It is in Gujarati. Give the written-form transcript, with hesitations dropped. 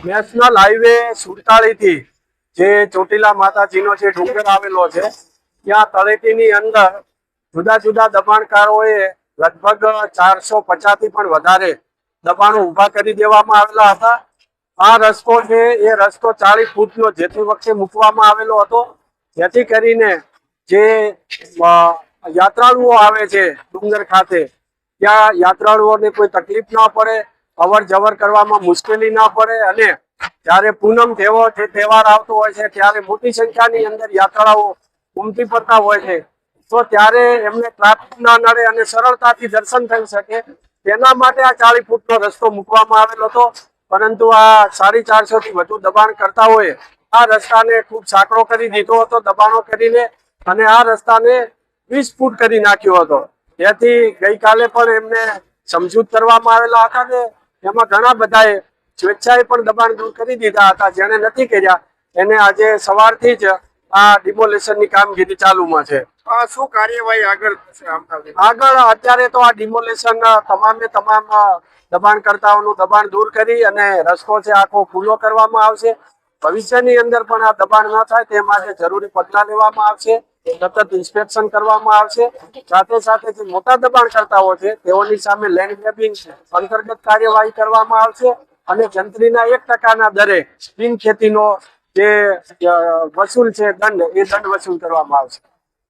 નેશનલ હાઈવે 47 થી જે ચોટીલા માતાજીનો જે ડુંગર આવેલો છે ત્યાં તળેટીની અંદર જુદા જુદા દબાણકારોએ લગભગ 450 થી પણ વધારે દબાણો ઉભા કરી દેવામાં આવેલા હતા। આ રસ્તો છે એ રસ્તો 40 ફૂટનો જે તે વખતે મૂકવામાં આવેલો હતો, જેથી કરીને જે યાત્રાળુઓ આવે છે ડુંગર ખાતે ત્યાં યાત્રાળુઓને કોઈ તકલીફ ના પડે, અવર જવર કરવામાં મુશ્કેલી ના પડે અને જ્યારે પૂનમ તહેવાર આવતો હોય છે ત્યારે મોટી સંખ્યાની અંદર યાત્રાળુઓ ઉમટી પડતા હોય છે, તો ત્યારે એમને ટ્રાફિક ના નડે અને સરળતાથી દર્શન થઈ શકે તેના માટે આ 40 ફૂટનો રસ્તો મૂકવામાં આવેલો હતો। પરંતુ આ 450 થી વધુ દબાણ કરતા હોય આ રસ્તાને ખૂબ સાંકડો કરી દીધો હતો દબાણો કરીને, અને આ રસ્તાને 20 ફૂટ કરી નાખ્યો હતો। તેથી ગઈકાલે પણ એમને સમજૂત કરવામાં આવેલા હતા ને એમાં ઘણા બધાએ સ્વેચ્છાએ પણ દબાણ દૂર કરી દીધા હતા। જેને નથી કર્યા એને આજે સવારથી જ આ ડિમોલેશનની કામગીરી ચાલુમાં છે। શું કાર્યવાહી આગળ અત્યારે તો આ ડિમોલેશન તમામે તમામ દબાણકર્તાઓનું દબાણ દૂર કરી અને રસ્તો છે આખો ખુલ્લો કરવામાં આવશે। ભવિષ્યની અંદર પણ આ દબાણ ન થાય તે માટે જરૂરી પગલાં લેવામાં આવશે, સતત ઇન્સ્પેક્શન કરવામાં આવશે। સાથે સાથે જે મોટા દબાણકર્તાઓ છે તેઓની સામે લેન્ડ ગ્રેબિંગ અંતર્ગત કાર્યવાહી કરવામાં આવશે અને જંત્રીના 1% દરે બિન ખેતીનો જે વસૂલ છે દંડ, એ દંડ વસૂલ કરવામાં આવશે।